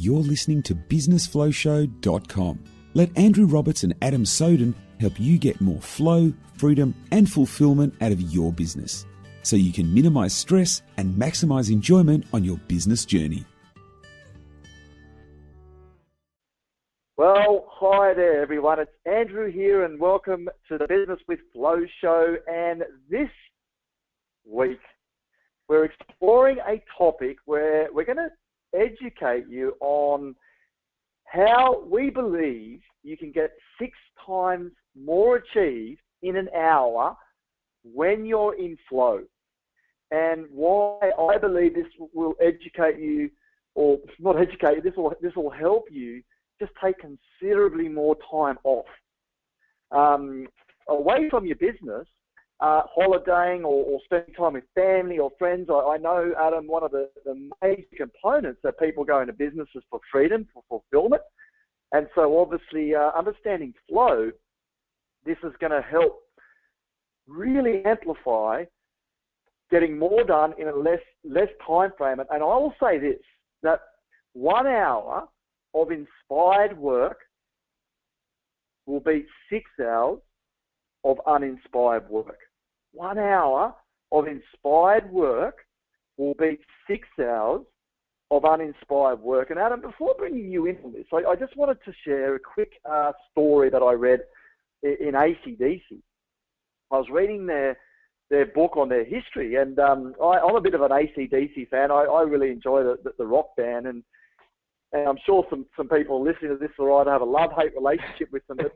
you're listening to BusinessFlowShow.com. Let Andrew Roberts and Adam Sowden help you get more flow, freedom, and fulfillment out of your business so you can minimize stress and maximize enjoyment on your business journey. Well, hi there, everyone. It's Andrew here, and welcome to the Business with Flow show. And this week, we're exploring a topic where we're going to educate you on how we believe you can get 6 times more achieved in an hour when you're in flow, and why I believe this will educate you, or not educate you, this will help you just take considerably more time off, away from your business, holidaying or spending time with family or friends. I know, Adam, one of the major components that people go into business is for freedom, for fulfillment. And so obviously understanding flow, this is going to help really amplify getting more done in a less time frame. And I will say this, that 1 hour of inspired work will beat 6 hours of uninspired work. 1 hour of inspired work will beat 6 hours of uninspired work. And Adam, before bringing you into this, I just wanted to share a quick story that I read in AC/DC. I was reading their book on their history, and I'm a bit of an AC/DC fan. I really enjoy the rock band, and I'm sure some people listening to this will either have a love-hate relationship with them. But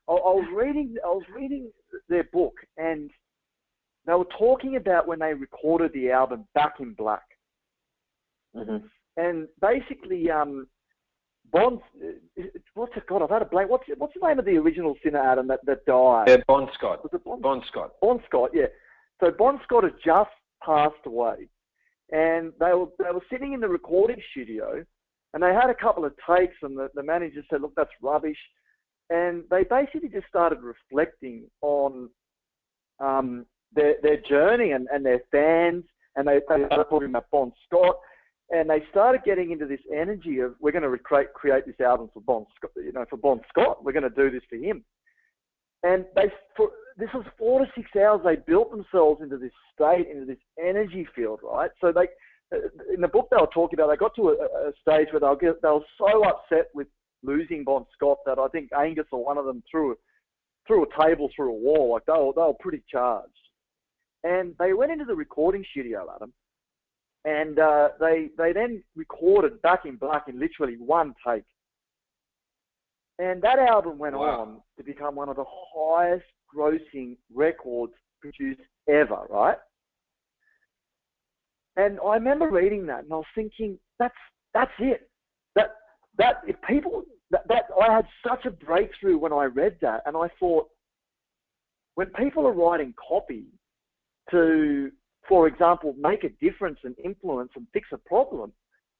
I was reading their book, and they were talking about when they recorded the album Back in Black. Mm-hmm. And basically, I've had a blank. What's the name of the original singer, Adam, that died? Yeah, Bon Scott. Was it Bon Scott? Bon Scott, yeah. So Bon Scott had just passed away, and they were sitting in the recording studio, and they had a couple of takes, and the manager said, "Look, that's rubbish," and they basically just started reflecting on their journey and their fans, and they started talking about Bon Scott. And they started getting into this energy of, we're going to create this album for Bon Scott. For Bon Scott, we're going to do this for him. And this was 4 to 6 hours. They built themselves into this state, into this energy field, right? So in the book they were talking about, they got to a stage where they were so upset with losing Bon Scott that I think Angus or one of them threw a table through a wall. Like they were pretty charged. And they went into the recording studio, Adam. And they then recorded Back in Black in literally one take. And that album went on to become one of the highest grossing records produced ever, right? And I remember reading that, and I was thinking, that's it. That I had such a breakthrough when I read that, and I thought, when people are writing copy to, for example, make a difference and influence and fix a problem,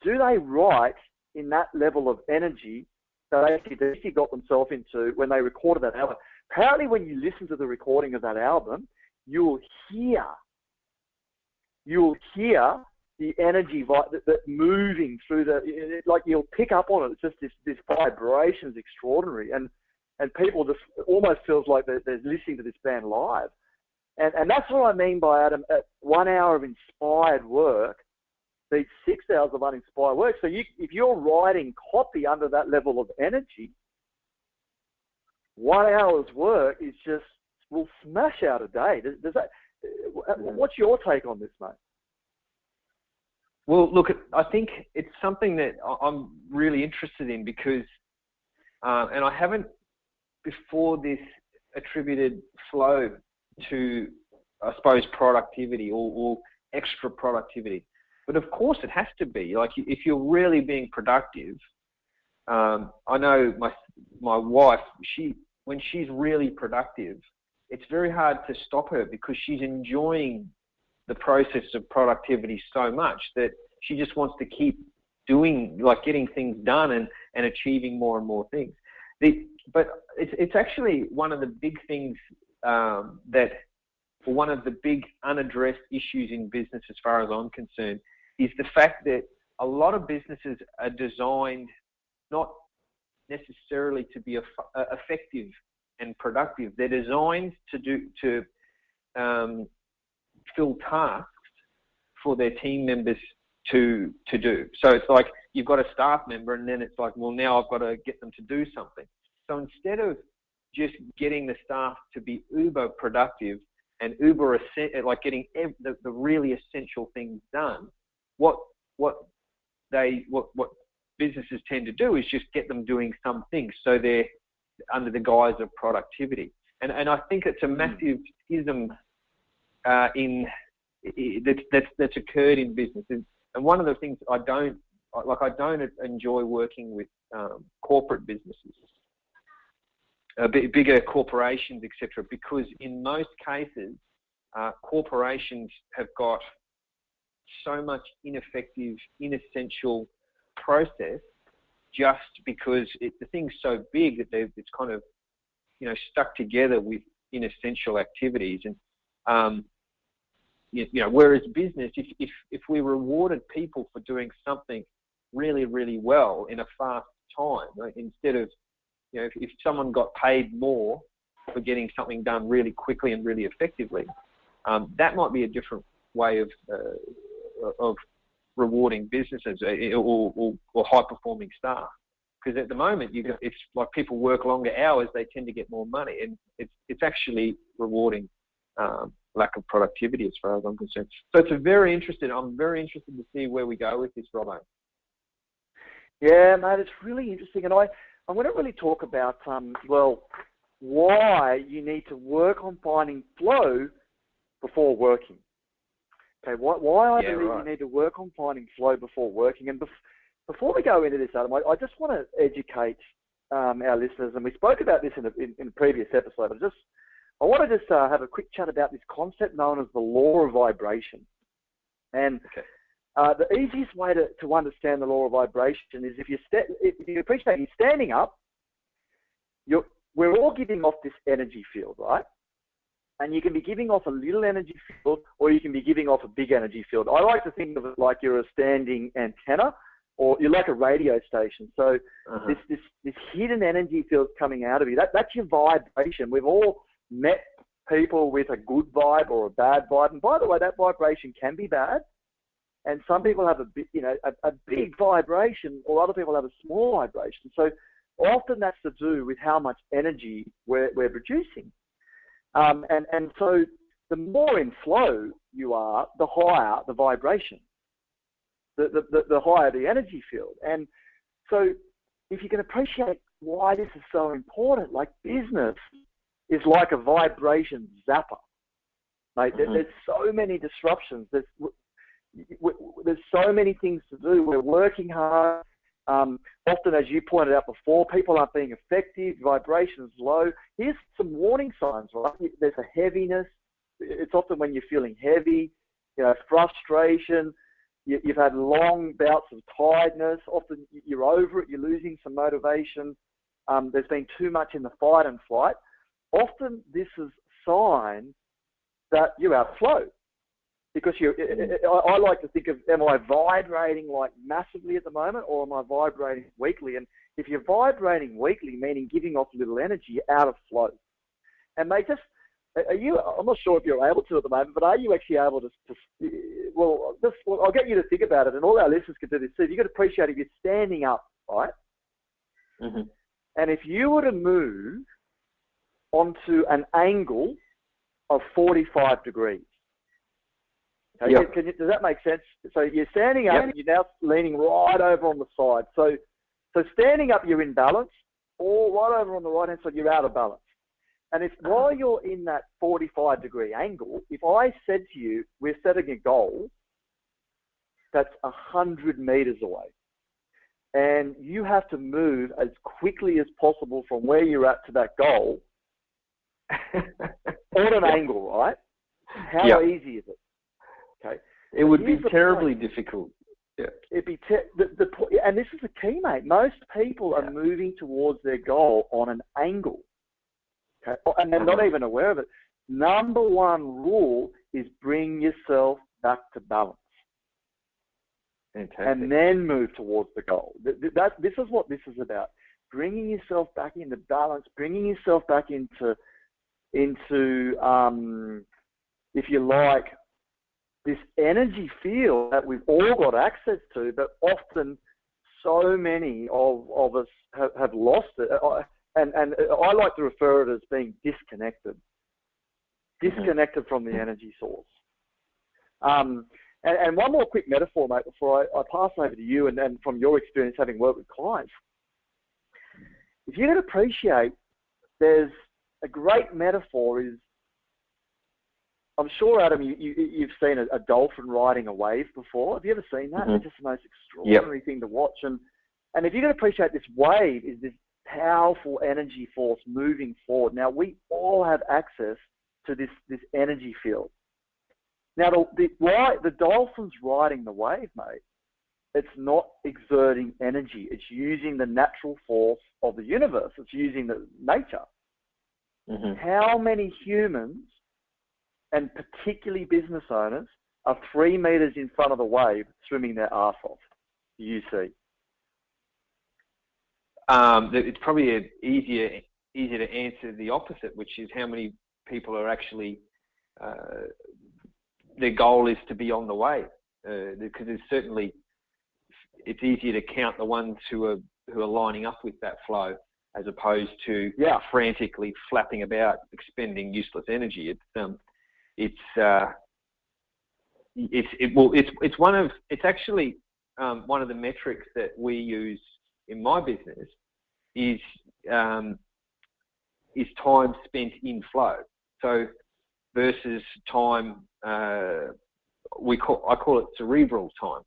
do they write in that level of energy that AC/DC got themselves into when they recorded that album? Apparently, when you listen to the recording of that album, you'll hear the energy that moving through like you'll pick up on it. It's just this vibration is extraordinary, and people just almost feels like they're listening to this band live. And that's what I mean by, Adam, 1 hour of inspired work beats 6 hours of uninspired work. So if you're writing copy under that level of energy, 1 hour's work will smash out a day. Does that? What's your take on this, mate? Well, look, I think it's something that I'm really interested in because, and I haven't before this attributed flow to, I suppose, productivity or extra productivity. But of course it has to be. Like, if you're really being productive, I know my wife, when she's really productive, it's very hard to stop her because she's enjoying the process of productivity so much that she just wants to keep doing, like getting things done and achieving more and more things. But it's actually one of the big things one of the big unaddressed issues in business, as far as I'm concerned, is the fact that a lot of businesses are designed not necessarily to be effective and productive. They're designed to fill tasks for their team members to do. So it's like you've got a staff member, and then it's like, well, now I've got to get them to do something. So instead of just getting the staff to be uber productive and like getting the really essential things done, what businesses tend to do is just get them doing some things, so they're under the guise of productivity. And I think it's a massive schism that's occurred in business. And one of the things I don't enjoy working with corporate businesses, bigger corporations, etc., because in most cases, corporations have got so much ineffective, inessential process just because the thing's so big that it's kind of, stuck together with inessential activities. And whereas business, if we rewarded people for doing something really, really well in a fast time, right? Instead of, if someone got paid more for getting something done really quickly and really effectively, that might be a different way of rewarding businesses or high-performing staff. Because at the moment, it's like people work longer hours, they tend to get more money, and it's actually rewarding lack of productivity as far as I'm concerned. So I'm very interested to see where we go with this, Robbo. Yeah, mate, it's really interesting, and I'm going to really talk about why you need to work on finding flow before working. Okay, why I believe you need to work on finding flow before working. And before we go into this, Adam, I just want to educate our listeners, and we spoke about this in a previous episode. I want to just have a quick chat about this concept known as the law of vibration. And the easiest way to understand the law of vibration is if you appreciate you're standing up, we're all giving off this energy field, right? And you can be giving off a little energy field, or you can be giving off a big energy field. I like to think of it like you're a standing antenna, or you're like a radio station. So this hidden energy field coming out of you, that's your vibration. We've all met people with a good vibe or a bad vibe. And by the way, that vibration can be bad. And some people have a big vibration, or other people have a small vibration. So often that's to do with how much energy we're producing. And so the more in flow you are, the higher the vibration, the higher the energy field. And so if you can appreciate why this is so important, like business is like a vibration zapper. Mate, there's so many disruptions. There's so many things to do. We're working hard. Often, as you pointed out before, people aren't being effective. Vibration is low. Here's some warning signs, right? There's a heaviness. It's often when you're feeling heavy, frustration. You've had long bouts of tiredness. Often you're over it. You're losing some motivation. There's been too much in the fight and flight. Often this is a sign that you're out of flow. Because I like to think of, am I vibrating like massively at the moment, or am I vibrating weakly? And if you're vibrating weakly, meaning giving off a little energy, you're out of flow. And mate, I'm not sure if you're able to at the moment, but are you actually able to I'll get you to think about it, and all our listeners can do this too. You've got to appreciate if you're standing up, right? Mm-hmm. And if you were to move onto an angle of 45 degrees, okay, does that make sense? So you're standing up, and you're now leaning right over on the side. So standing up, you're in balance, or right over on the right-hand side, you're out of balance. And if while you're in that 45-degree angle, if I said to you, we're setting a goal that's 100 meters away, and you have to move as quickly as possible from where you're at to that goal on an angle, right? How easy is it? Okay. It would be terribly difficult. Yeah. It'd be and this is the key, mate. Most people are moving towards their goal on an angle. Okay. And they're not even aware of it. Number one rule is bring yourself back to balance. Fantastic. and then move towards the goal. This is what this is about. Bringing yourself back into balance, bringing yourself back into if you like, this energy field that we've all got access to, but often so many of us have lost it. And I like to refer it as being disconnected from the energy source. And one more quick metaphor, mate, before I pass over to you, and then from your experience having worked with clients. If you can appreciate, there's a great metaphor is, I'm sure, Adam, you've seen a dolphin riding a wave before. Have you ever seen that? It's just the most extraordinary thing to watch. And if you can appreciate, this wave is this powerful energy force moving forward. Now, we all have access to this energy field. Now, the dolphin's riding the wave, mate. It's not exerting energy. It's using the natural force of the universe. It's using the nature. How many humans, and particularly business owners, are 3 meters in front of the wave swimming their arse off? Do you see? It's probably easier to answer the opposite, which is how many people are actually, their goal is to be on the wave. Because it's easier to count the ones who are lining up with that flow, as opposed to frantically flapping about, expending useless energy. It's actually one of the metrics that we use in my business is time spent in flow. So versus time, I call it cerebral time.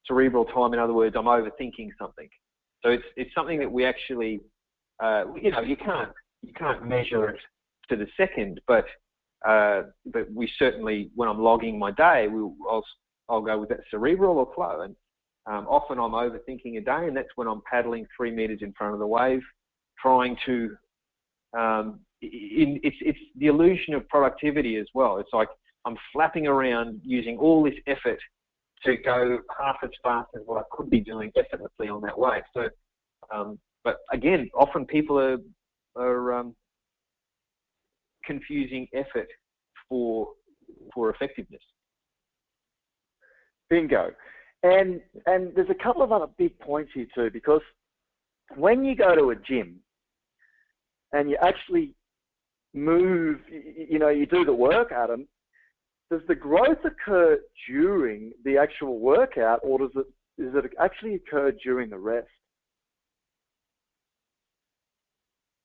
Cerebral time, in other words, I'm overthinking something. So it's something that we actually, you can't measure it to the second, but we certainly, when I'm logging my day, I'll go with that cerebral or flow. And often I'm overthinking a day, and that's when I'm paddling 3 meters in front of the wave, trying to. It's the illusion of productivity as well. It's like I'm flapping around using all this effort to go half as fast as what I could be doing effortlessly on that wave. So, but again, often people are confusing effort for effectiveness. Bingo. And there's a couple of other big points here too, because when you go to a gym and you actually move, you do the work, Adam, does the growth occur during the actual workout, or does it actually occur during the rest?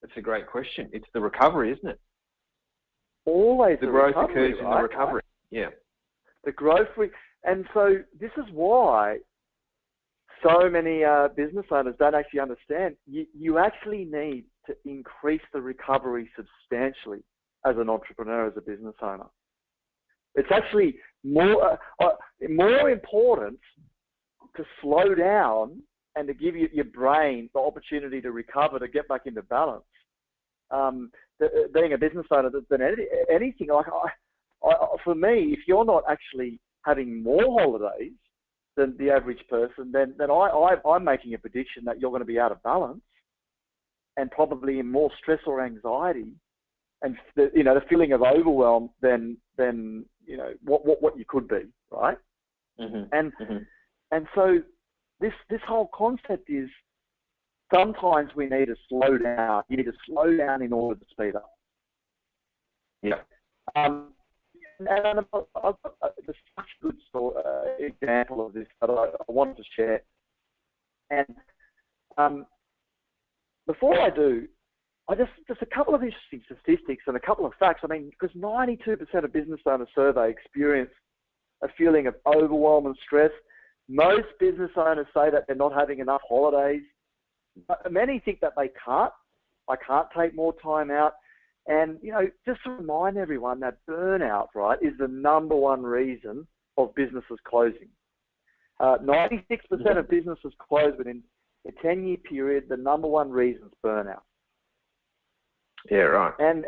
That's a great question. It's the recovery, isn't it? Always the growth occurs in the recovery. Yeah. The growth, and so this is why so many business owners don't actually understand. You actually need to increase the recovery substantially as an entrepreneur, as a business owner. It's actually more important to slow down and to give your brain the opportunity to recover, to get back into balance. Being a business owner than anything. Like for me, if you're not actually having more holidays than the average person, then I'm making a prediction that you're going to be out of balance and probably in more stress or anxiety, and the feeling of overwhelm than what you could be, right? And so this whole concept is, sometimes we need to slow down. You need to slow down in order to speed up. Yeah. And I've got such a good example of this that I wanted to share. And before I do, just a couple of interesting statistics and a couple of facts. I mean, because 92% of business owners surveyed experience a feeling of overwhelm and stress. Most business owners say that they're not having enough holidays. Many think that I can't take more time out. And, just to remind everyone that burnout, right, is the number one reason of businesses closing. 96% of businesses close within a 10-year period. The number one reason is burnout. Yeah, right. And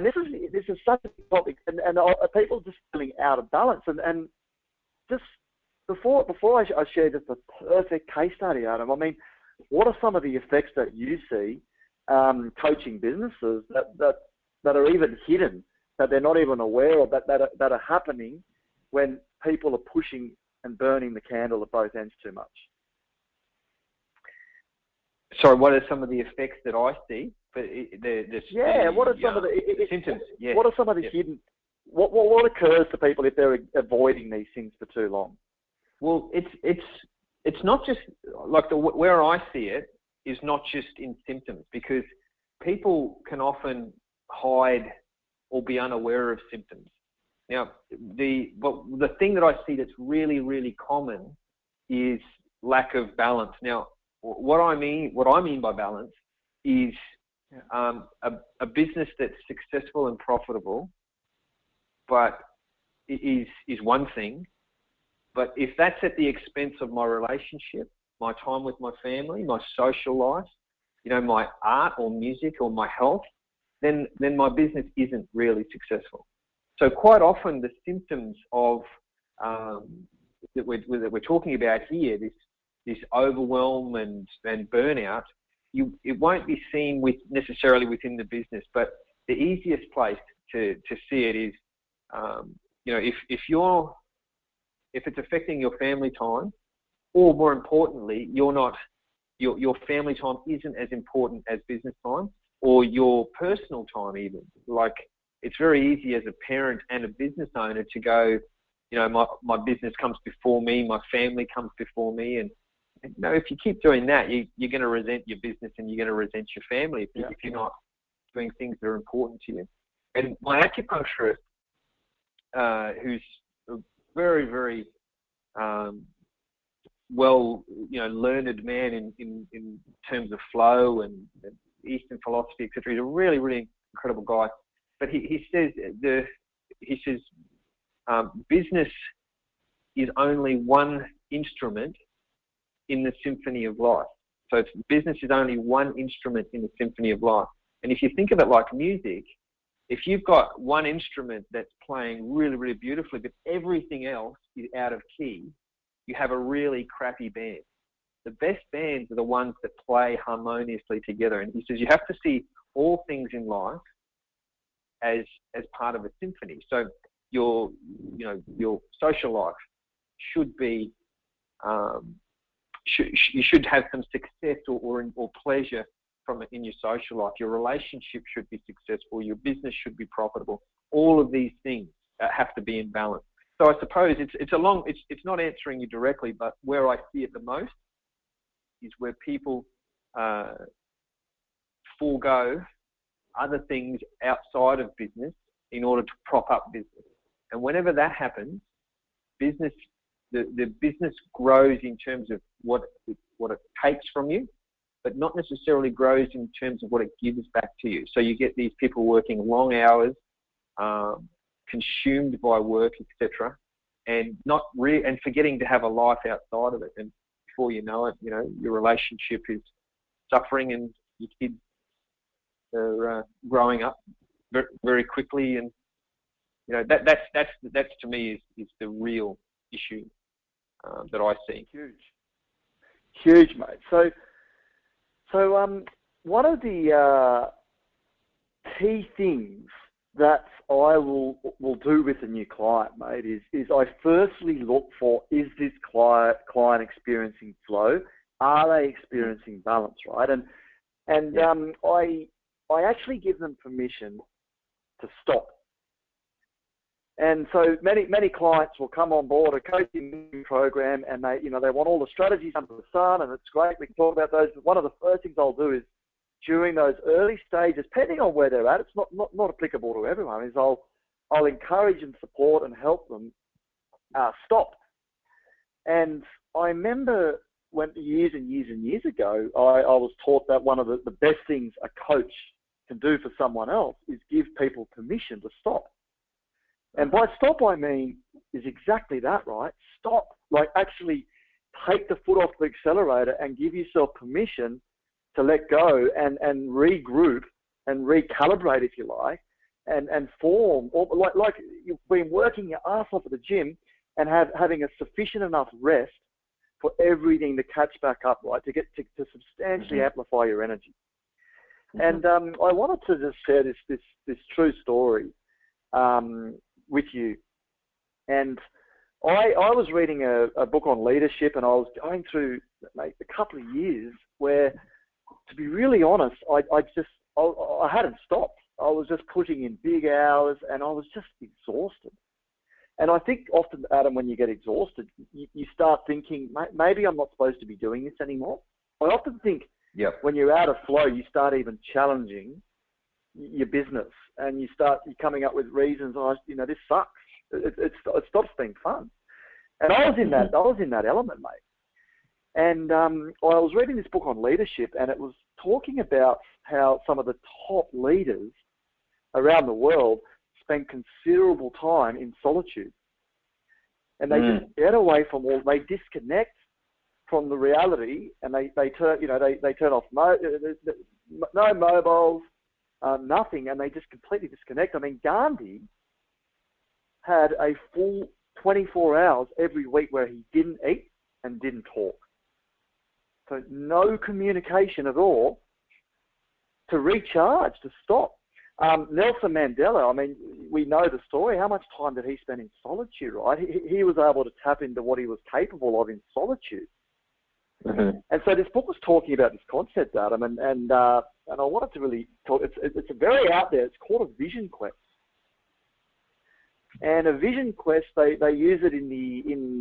this is such a big topic, and people just feeling out of balance, and just before I share just a perfect case study, Adam, I mean, what are some of the effects that you see coaching businesses that are even hidden, that they're not even aware of, that are happening when people are pushing and burning the candle at both ends too much? Sorry, what are some of the effects that I see? But what are some of the symptoms? Yeah. What are some of the hidden? What occurs to people if they're avoiding these things for too long? Well, it's not just like where I see it is not just in symptoms, because people can often hide or be unaware of symptoms. Now, the thing that I see that's really, really common is lack of balance. Now, what I mean by balance is a business that's successful and profitable, but it is one thing. But if that's at the expense of my relationship, my time with my family, my social life, my art or music or my health, then my business isn't really successful. So quite often the symptoms of that we're talking about here, this overwhelm and burnout, it won't be seen necessarily within the business, but the easiest place to see it is, if it's affecting your family time, or more importantly, your family time isn't as important as business time, or your personal time even. Like, it's very easy as a parent and a business owner to go, my business comes before me, my family comes before me, and if you keep doing that, you're going to resent your business and you're going to resent your family if you're not doing things that are important to you. And my acupuncturist, who's a very, very learned man in terms of flow and Eastern philosophy, etc. He's a really, really incredible guy. But he says business is only one instrument in the symphony of life. So business is only one instrument in the symphony of life. And if you think of it like music, if you've got one instrument that's playing really, really beautifully, but everything else is out of key, you have a really crappy band. The best bands are the ones that play harmoniously together. And he says you have to see all things in life as part of a symphony. So your social life should be you should have some success or pleasure from it in your social life. Your relationship should be successful. Your business should be profitable. All of these things have to be in balance. So I suppose it's not answering you directly, but where I see it the most is where people forego other things outside of business in order to prop up business. And whenever that happens, the business grows in terms of what it takes from you, but not necessarily grows in terms of what it gives back to you. So you get these people working long hours, consumed by work, etc., and and forgetting to have a life outside of it. And before you know it, your relationship is suffering, and your kids are growing up very, very quickly. And that's to me is the real issue that I see. Huge, mate. So one of the key things that I will do with a new client, mate, is I firstly look for, is this client experiencing flow? Are they experiencing balance, right? And I actually give them permission to stop. And so many clients will come on board a coaching program, and they want all the strategies under the sun, and it's great. We can talk about those. But one of the first things I'll do is, during those early stages, depending on where they're at, it's not applicable to everyone, is I'll encourage and support and help them stop. And I remember when years and years and years ago, I was taught that one of the best things a coach can do for someone else is give people permission to stop. And by stop, I mean is exactly that, right? Stop, like actually take the foot off the accelerator and give yourself permission to let go and regroup and recalibrate, if you like, and form, or like you've been working your ass off at the gym, and having a sufficient enough rest for everything to catch back up, right, to substantially amplify your energy. And I wanted to just share this true story with you. And I was reading a book on leadership, and I was going through, mate, a couple of years where, to be really honest, I hadn't stopped. I was just putting in big hours, and I was just exhausted. And I think often, Adam, when you get exhausted, you start thinking, maybe I'm not supposed to be doing this anymore. I often think when you're out of flow, you start even challenging your business, and you're coming up with reasons. This sucks. It stops being fun. And I was in that element, mate. And I was reading this book on leadership, and it was talking about how some of the top leaders around the world spend considerable time in solitude, and they just get away from they disconnect from the reality, and they turn off no mobiles, nothing, and they just completely disconnect. I mean, Gandhi had a full 24 hours every week where he didn't eat and didn't talk. So no communication at all to recharge, to stop. Nelson Mandela, I mean, we know the story. How much time did he spend in solitude, right? He was able to tap into what he was capable of in solitude. And so this book was talking about this concept, Adam, and I wanted to really talk. It's very out there. It's called a vision quest. And a vision quest, they use it in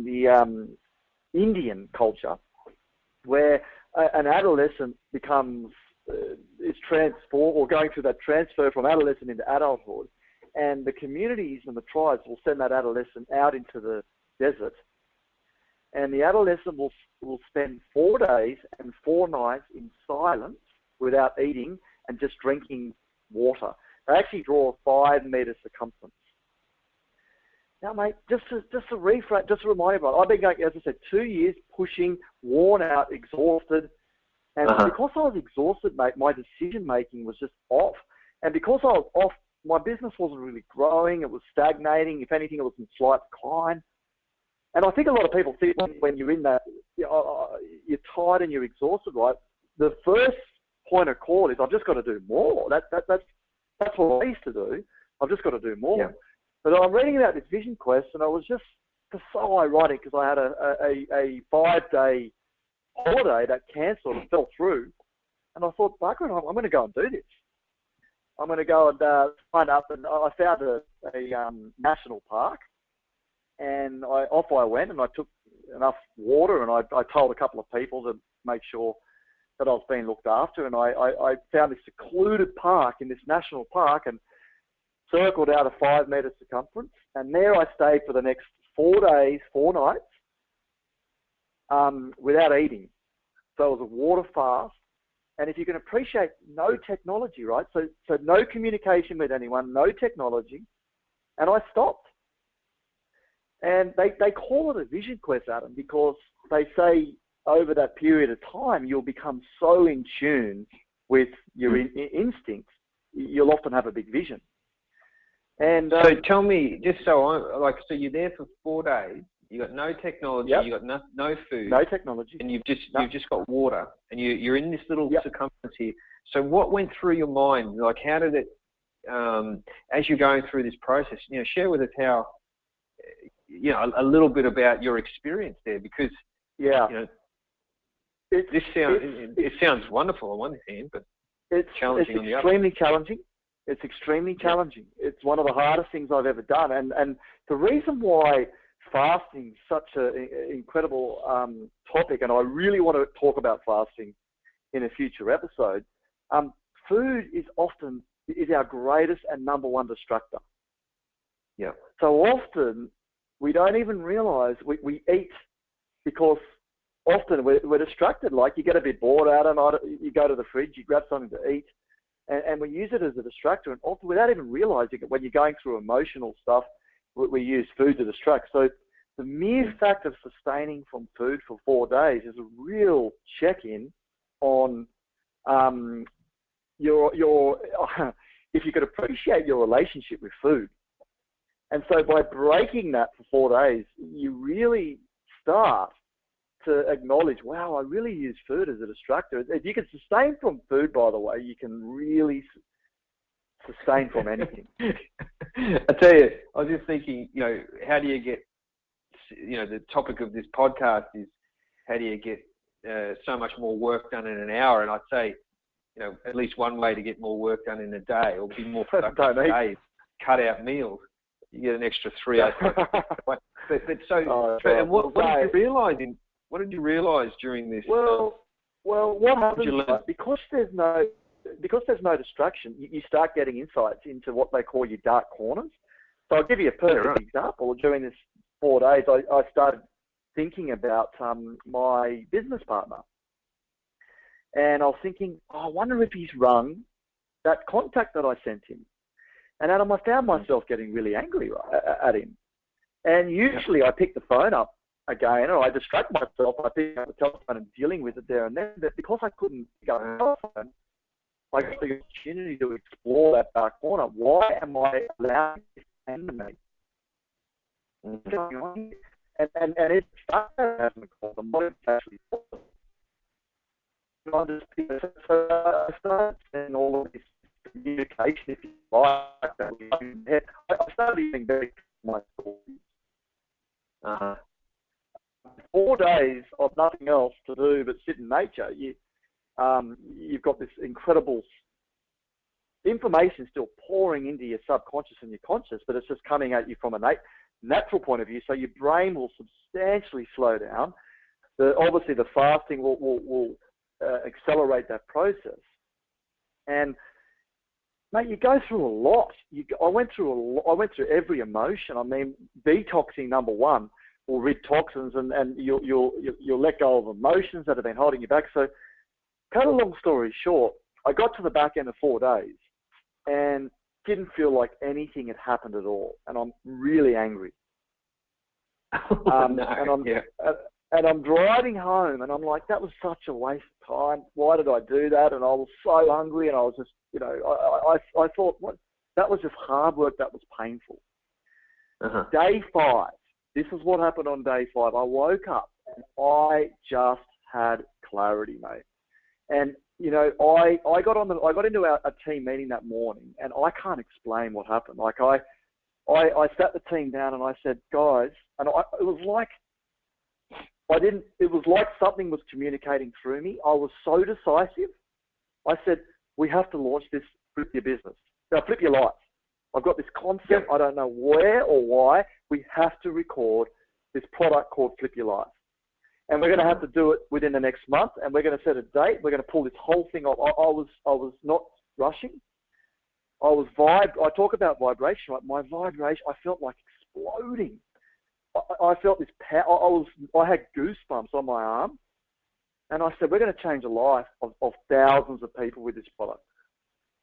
the Indian culture, where an adolescent is transformed, or going through that transfer from adolescent into adulthood, and the communities and the tribes will send that adolescent out into the desert, and the adolescent will spend 4 days and 4 nights in silence without eating and just drinking water. They actually draw a 5-meter circumference. Now, mate, just to remind everyone, I've been going, as I said, 2 years pushing, worn out, exhausted. And because I was exhausted, mate, my decision-making was just off. And because I was off, my business wasn't really growing. It was stagnating. If anything, it was in slight decline. And I think a lot of people think when you're in that, you're tired and you're exhausted, right? The first point of call is, I've just got to do more. That's what I used to do. I've just got to do more. Yeah. But I'm reading about this vision quest, and I was just so ironic because I had a 5-day holiday that cancelled and fell through. And I thought, bugger it, I'm going to go and do this. I'm going to go and sign up, and I found a national park, and off I went, and I took enough water, and I told a couple of people to make sure that I was being looked after, and I found this secluded park in this national park, and circled out a 5-meter circumference, and there I stayed for the next 4 days, 4 nights, without eating. So it was a water fast, and if you can appreciate, no technology, right? So no communication with anyone, no technology, and I stopped. And they call it a vision quest, Adam, because they say over that period of time, you'll become so in tune with your instincts, you'll often have a big vision. And so tell me, just so you're there for 4 days. You got no technology. Yep. You got no food. No technology. And you've just got water, and you're in this little circumference here. So what went through your mind? Like, how did it? As you're going through this process, share with us how. A little bit about your experience there, because it sounds wonderful on one hand, but it's challenging on the other. It's extremely challenging. It's one of the hardest things I've ever done. And the reason why fasting is such an incredible topic, and I really want to talk about fasting in a future episode, food is our greatest and number one distractor. Yeah. So often we don't even realize we eat because often we're distracted. Like, you get a bit bored out at night, you go to the fridge, you grab something to eat, and we use it as a distractor. And often, without even realizing it, when you're going through emotional stuff, we use food to distract. So the mere fact of sustaining from food for 4 days is a real check-in on your if you could appreciate your relationship with food. And so by breaking that for 4 days, you really start to acknowledge, wow, I really use food as a distractor. If you can sustain from food, by the way, you can really sustain from anything. I tell you, I was just thinking, how do you get, the topic of this podcast is how do you get so much more work done in an hour? And I'd say, at least one way to get more work done in a day or be more productive in a day is cut out meals. You get an extra 3 hours. What did you realise during this? Well, what happens because there's no distraction, you start getting insights into what they call your dark corners. So I'll give you a perfect example. During this 4 days, I started thinking about my business partner, and I was thinking, I wonder if he's rung that contact that I sent him. And Adam, I found myself getting really angry at him. And usually I pick the phone up again, or I distract myself. I pick up the telephone and dealing with it there and then. But because I couldn't pick up the telephone, I got the opportunity to explore that dark corner. Why am I allowing this to happen to me? What's going on here? And it started having a call. What it's actually for. So I started seeing all of this communication, if you like, that we have in head. I started being very my stories. 4 days of nothing else to do but sit in nature. You've got this incredible information still pouring into your subconscious and your conscious, but it's just coming at you from a natural point of view. So your brain will substantially slow down. Obviously, the fasting will accelerate that process. And mate, you go through a lot. I went through every emotion. I mean, detoxing, number one, will rid toxins, and you'll let go of emotions that have been holding you back. So, cut a long story short, I got to the back end of 4 days and didn't feel like anything had happened at all, and I'm really angry. And I'm driving home, and I'm like, that was such a waste of time. Why did I do that? And I was so hungry, and I was just, I thought, what? That was just hard work. That was painful. Day 5, this is what happened on day 5. I woke up, and I just had clarity, mate. And I got into a team meeting that morning, and I can't explain what happened. Like I sat the team down, and I said, guys, and it was like something was communicating through me. I was so decisive. I said, we have to launch this Flip Your Business. Now, Flip Your Life. I've got this concept. Yep. I don't know where or why. We have to record this product called Flip Your Life. And we're going to have to do it within the next month. And we're going to set a date. We're going to pull this whole thing off. I was not rushing. I talk about vibration. Right? My vibration, I felt like exploding. I felt this power. I had goosebumps on my arm, and I said, we're going to change the life of thousands of people with this product.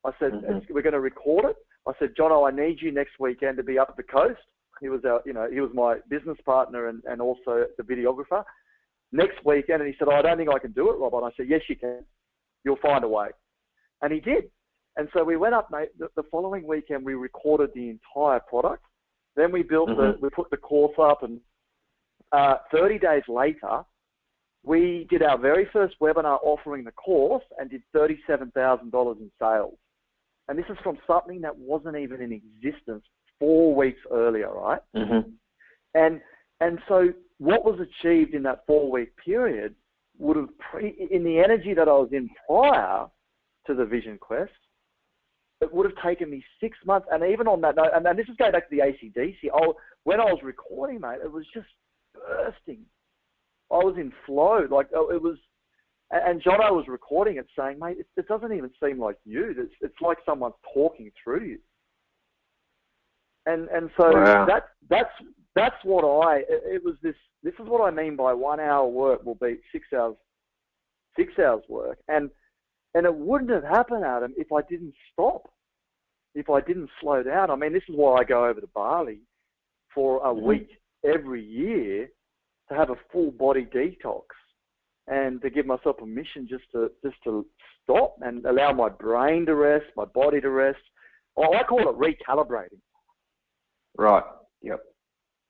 I said, we're going to record it. I said, Jono, I need you next weekend to be up the coast. He was he was my business partner and also the videographer. Next weekend, and he said, I don't think I can do it, Rob. And I said, yes, you can. You'll find a way. And he did. And so we went up, mate. The following weekend, we recorded the entire product. Then we built we put the course up, and 30 days later, we did our very first webinar offering the course and did $37,000 in sales. And this is from something that wasn't even in existence 4 weeks earlier, right? And so what was achieved in that 4-week period would have, in the energy that I was in prior to the Vision Quest, it would have taken me 6 months. And even on that note, and this is going back to the ACDC, when I was recording, mate, it was just bursting. I was in flow. Like it was, and Jono was recording it saying, mate, it doesn't even seem like you. It's like someone's talking through you. And so wow. that's what it was this is what I mean by 1 hour work will beat 6 hours work. And it wouldn't have happened, Adam, if I didn't stop, if I didn't slow down. I mean, this is why I go over to Bali for a week every year to have a full body detox and to give myself permission just to stop and allow my brain to rest, my body to rest. I call it recalibrating. Right. Yep.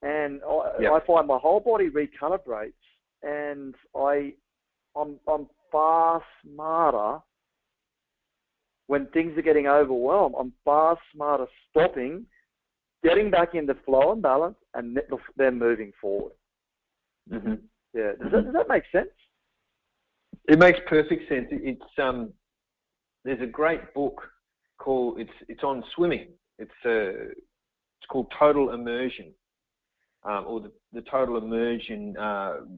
And I find my whole body recalibrates, and I'm far smarter when things are getting overwhelmed. I'm far smarter stopping, getting back into flow and balance, and then moving forward. Mm-hmm. Yeah. Does that make sense? It makes perfect sense. It's there's a great book called it's on swimming. It's called Total Immersion, or the Total Immersion.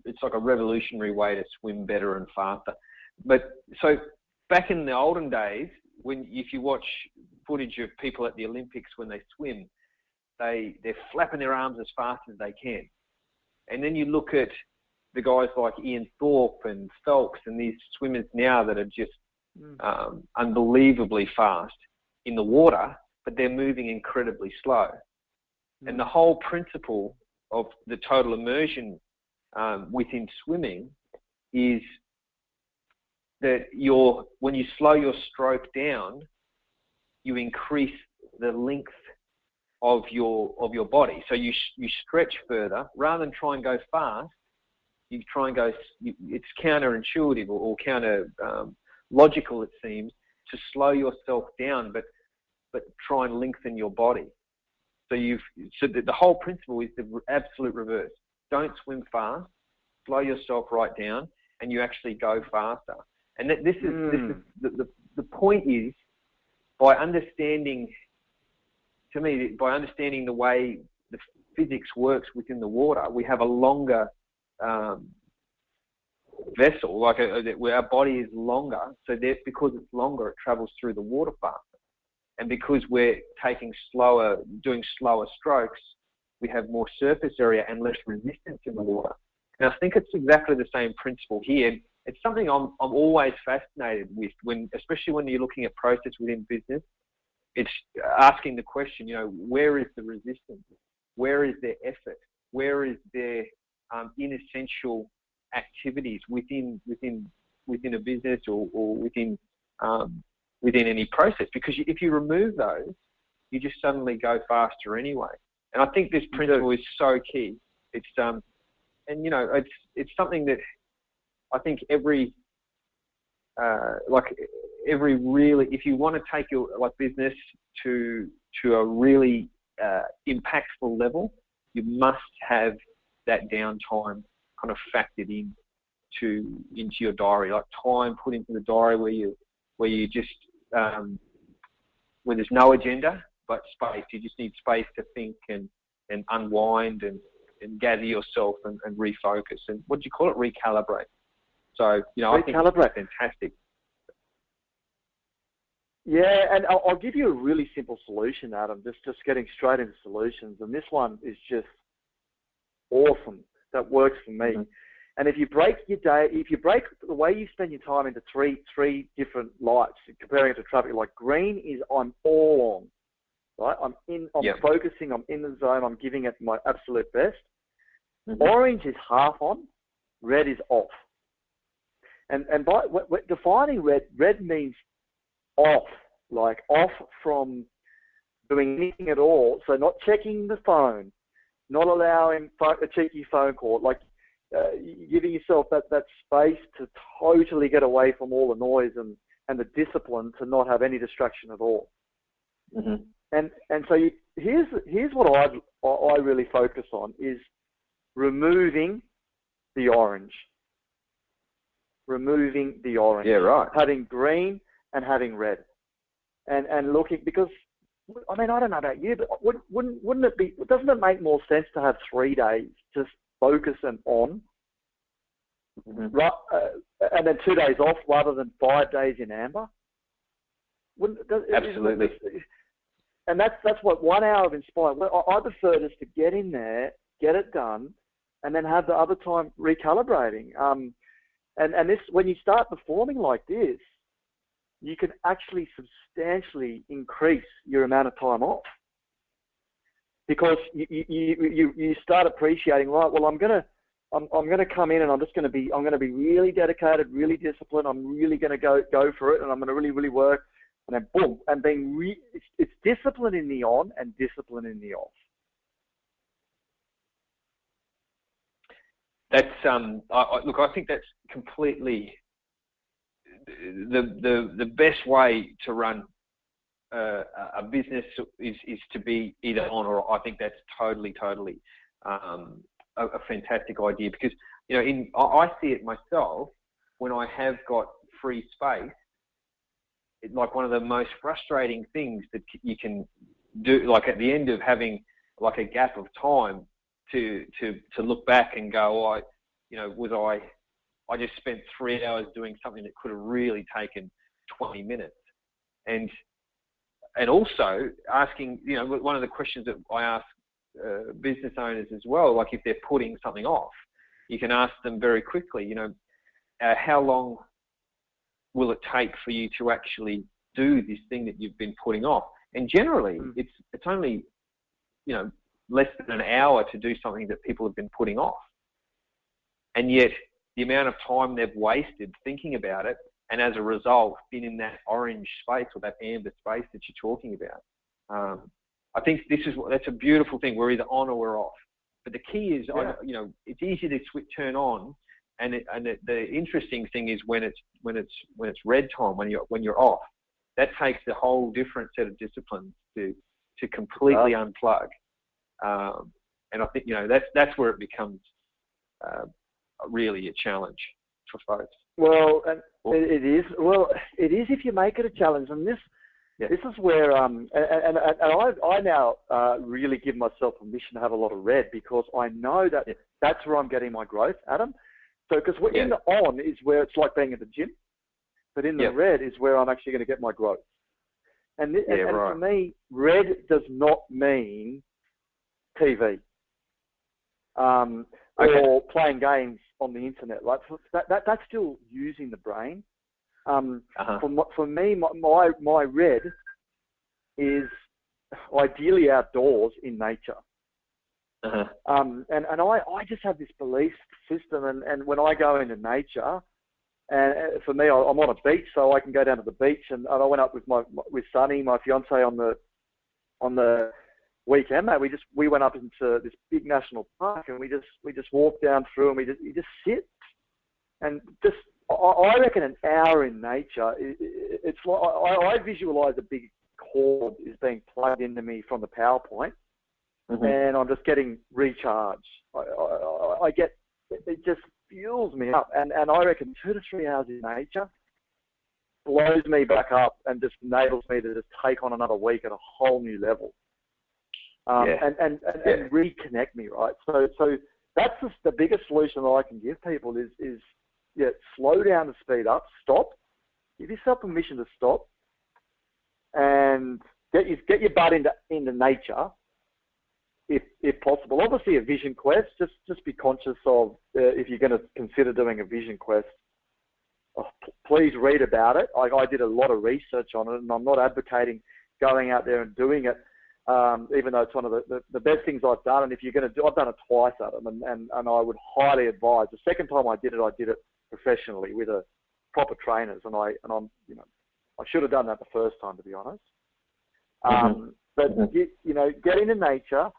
It's like a revolutionary way to swim better and faster. But so back in the olden days, if you watch footage of people at the Olympics when they swim, they're flapping their arms as fast as they can. And then you look at the guys like Ian Thorpe and Phelps and these swimmers now that are just unbelievably fast in the water, but they're moving incredibly slow. And the whole principle of the total immersion within swimming is that when you slow your stroke down, you increase the length of your body. So you stretch further rather than try and go fast. You try and go. It's counterintuitive or counter logical, it seems, to slow yourself down, but try and lengthen your body. So the whole principle is the absolute reverse. Don't swim fast. Slow yourself right down, and you actually go faster. And this is the point is by understanding the way the physics works within the water, we have a longer vessel, where our body is longer. So because it's longer, it travels through the water faster. And because we're doing slower strokes, we have more surface area and less resistance in the water. And I think it's exactly the same principle here. It's something I'm always fascinated with, especially when you're looking at process within business. It's asking the question, where is the resistance? Where is their effort? Where is their inessential activities within a business or within any process? Because if you remove those, you just suddenly go faster anyway. And I think this principle is so key. It's it's something that I think every really, if you want to take your business to a really impactful level, you must have that downtime kind of factored into your diary, like time put into the diary where you just where there's no agenda but space. You just need space to think and unwind and gather yourself and refocus. And what do you call it? Recalibrate. So, I think it's fantastic. Yeah, and I'll give you a really simple solution, Adam, just getting straight into solutions. And this one is just awesome. That works for me. Mm-hmm. And if you break your day, if you break the way you spend your time into three different lights, comparing it to traffic, like green is I'm all on, right? I'm focusing, I'm in the zone, I'm giving it my absolute best. Mm-hmm. Orange is half on, red is off. And by defining red means off, like off from doing anything at all. So not checking the phone, not allowing a cheeky phone call, like giving yourself that space to totally get away from all the noise and the discipline to not have any distraction at all. Mm-hmm. And so here's what I really focus on is removing the orange. Removing the orange. Yeah, right. Having green and having red. And looking, because, I mean, I don't know about you, but doesn't it make more sense to have 3 days just focus and on, mm-hmm. Right, and then 2 days off rather than 5 days in amber? Absolutely. And that's what 1 hour of inspired. I prefer just to get in there, get it done, and then have the other time recalibrating. And this, when you start performing like this, you can actually substantially increase your amount of time off, because you start appreciating, right? Well, I'm gonna come in and I'm gonna be really dedicated, really disciplined. I'm really gonna go for it, and I'm gonna really work, and then boom, and it's discipline in the on and discipline in the off. that's look, I think that's completely the best way to run a business is to be either on or off. I think that's totally a fantastic idea, because I see it myself when I have got free space. It's like one of the most frustrating things that you can do, like at the end of having like a gap of time, to look back and go, I just spent 3 hours doing something that could have really taken 20 minutes. And also asking, one of the questions that I ask business owners as well, like if they're putting something off, you can ask them very quickly, how long will it take for you to actually do this thing that you've been putting off? And generally, it's only, less than an hour to do something that people have been putting off. And yet the amount of time they've wasted thinking about it, and as a result, been in that orange space or that amber space that you're talking about. I think that's a beautiful thing. We're either on or we're off. But the key is, it's easy to turn on, and the interesting thing is when it's red time, when you're off, that takes a whole different set of disciplines to completely unplug. And I think that's where it becomes really a challenge for folks. Well, and it is. Well, it is if you make it a challenge, and this is where and I now really give myself permission to have a lot of red, because I know that that's where I'm getting my growth, Adam. So because in the on is where it's like being at the gym, but in the red is where I'm actually going to get my growth. And for me, red does not mean TV or playing games on the internet. Like that's still using the brain. For me, my red is ideally outdoors in nature. And I just have this belief system, and when I go into nature, and for me, I'm on a beach, so I can go down to the beach, and I went up with Sunny, my fiance, on the weekend. We went up into this big national park, and we just walked down through, and you just sit, and just I reckon an hour in nature. It's like I visualize a big cord is being plugged into me from the PowerPoint. And I'm just getting recharged. I get, it just fuels me up. And I reckon 2 to 3 hours in nature blows me back up and just enables me to just take on another week at a whole new level. And reconnect me, right? So that's just the biggest solution that I can give people is slow down to speed up, stop, give yourself permission to stop, and get your butt into nature. If possible. Obviously a vision quest, just be conscious of if you're going to consider doing a vision quest, please read about it. I did a lot of research on it, and I'm not advocating going out there and doing it, even though it's one of the best things I've done. And if you're going to do, I've done it twice, Adam, and I would highly advise. The second time I did it professionally with a proper trainers, and I should have done that the first time, to be honest. But get into nature.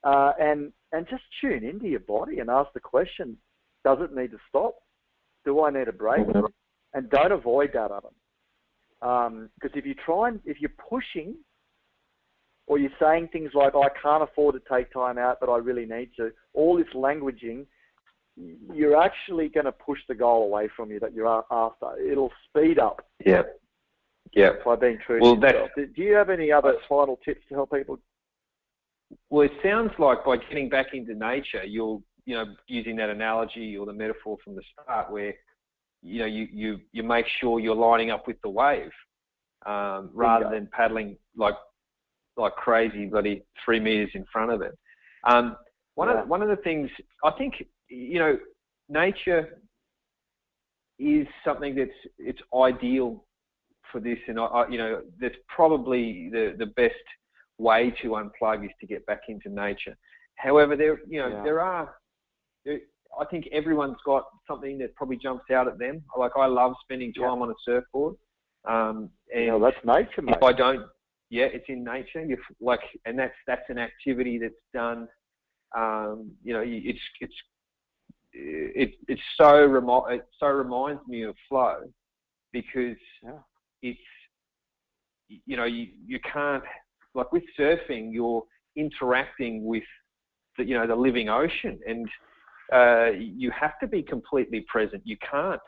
And just tune into your body and ask the question, does it need to stop? Do I need a break? And don't avoid that, Adam. Because if you're pushing, or you're saying things like, I can't afford to take time out, but I really need to, all this languaging, you're actually going to push the goal away from you that you're after. It'll speed up. Yeah. By being true to yourself. Do you have any other final tips to help people? Well, it sounds like by getting back into nature, you're, using that analogy or the metaphor from the start, where, you make sure you're lining up with the wave, rather than paddling like crazy, bloody 3 meters in front of it. One of the things I think, nature is something it's ideal for this, and that's probably the best way to unplug is to get back into nature. However, I think everyone's got something that probably jumps out at them. Like I love spending time on a surfboard. And that's nature, mate. If I don't, it's in nature. And that's an activity that's done. It's it so reminds me of flow, because it's, you know, you can't, like with surfing, you're interacting with the, you know, the living ocean, and you have to be completely present. You can't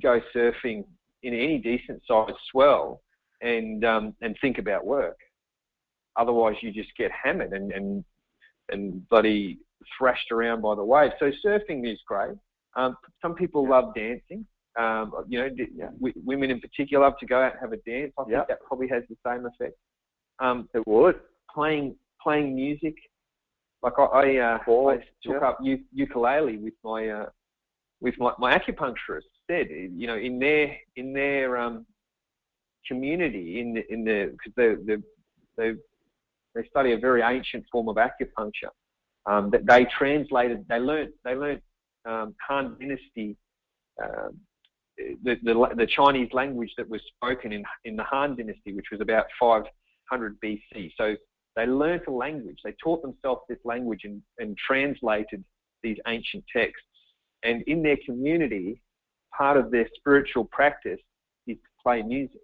go surfing in any decent sized swell and think about work. Otherwise, you just get hammered and bloody thrashed around by the waves. So surfing is great. Some people love dancing. You know, women in particular love to go out and have a dance. I think that probably has the same effect. It would. Playing music. Like I took up ukulele with my acupuncturist. Said, you know, in their community, because they study a very ancient form of acupuncture. That they learnt Han Dynasty, the Chinese language that was spoken in the Han Dynasty, which was about 500 BC. So they learnt a language. They taught themselves this language and translated these ancient texts. And in their community, part of their spiritual practice is to play music.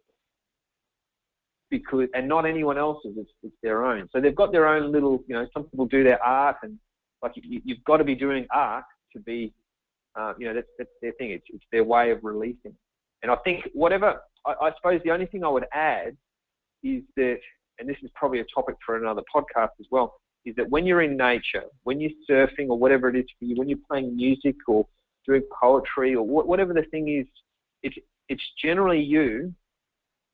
And not anyone else's, it's their own. So they've got their own little, you know, some people do their art, and like you've got to be doing art to be, you know, that's their thing. It's their way of releasing. And I think I suppose the only thing I would add is that, and this is probably a topic for another podcast as well, is that when you're in nature, when you're surfing or whatever it is for you, when you're playing music or doing poetry or whatever the thing is, it's generally you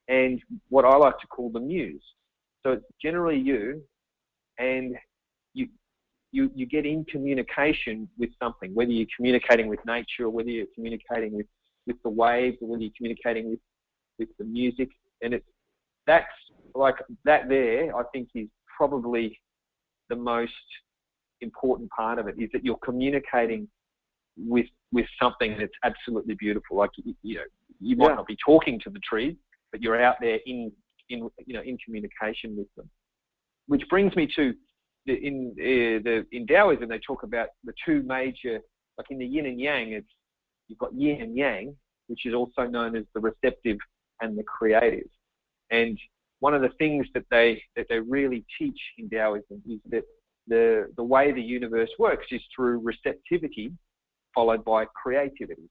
and what I like to call the muse. So it's generally you, and you get in communication with something, whether you're communicating with nature or whether you're communicating with the waves or whether you're communicating with the music. And that's like that there, I think, is probably the most important part of it, is that you're communicating with something that's absolutely beautiful. Like, you know, you might not be talking to the trees, but you're out there in communication with them. Which brings me to in Taoism, they talk about the two major, like in the yin and yang, you've got yin and yang, which is also known as the receptive and the creative. And one of the things that they really teach in Taoism is that the way the universe works is through receptivity followed by creativity.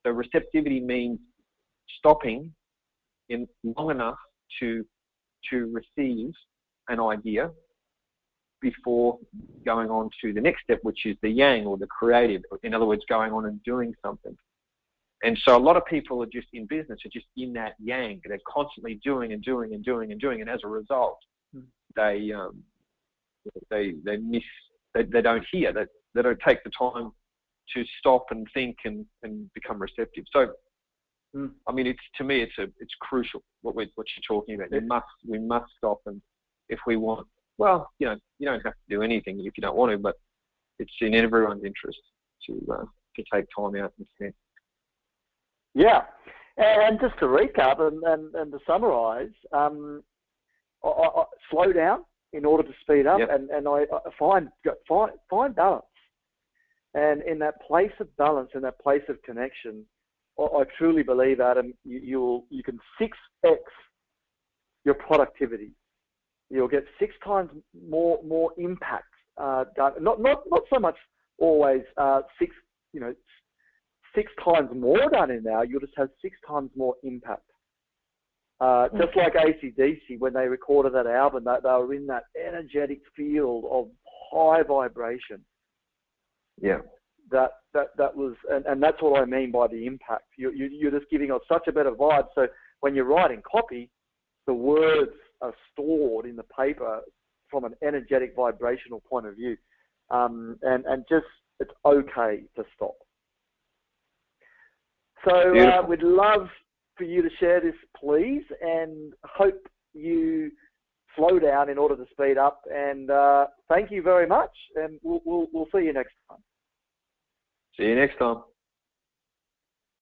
So receptivity means stopping in long enough to receive an idea before going on to the next step, which is the yang, or the creative. In other words, going on and doing something. And so a lot of people are just in business, are just in that yang. They're constantly doing and doing and doing and doing, and as a result, they miss. They don't hear. They don't take the time to stop and think and become receptive. So, I mean, to me, it's crucial what you're talking about. We must stop, and if we want, well, you know, you don't have to do anything if you don't want to, but it's in everyone's interest to take time out and spend. Yeah, and just to recap and to summarise, I slow down in order to speed up, and I find balance. And in that place of balance, in that place of connection, I truly believe, Adam, you can 6x your productivity. You'll get 6 times more impact done. Not so much always 6 times more done in now. You'll just have 6 times more impact. Just like AC/DC, when they recorded that album, they were in that energetic field of high vibration. Yeah. That was, and that's what I mean by the impact. You're just giving us such a better vibe. So when you're writing copy, the words are stored in the paper from an energetic vibrational point of view, and just it's okay to stop. So we'd love for you to share this, please, and hope you slow down in order to speed up. And thank you very much, and we'll see you next time. See you next time.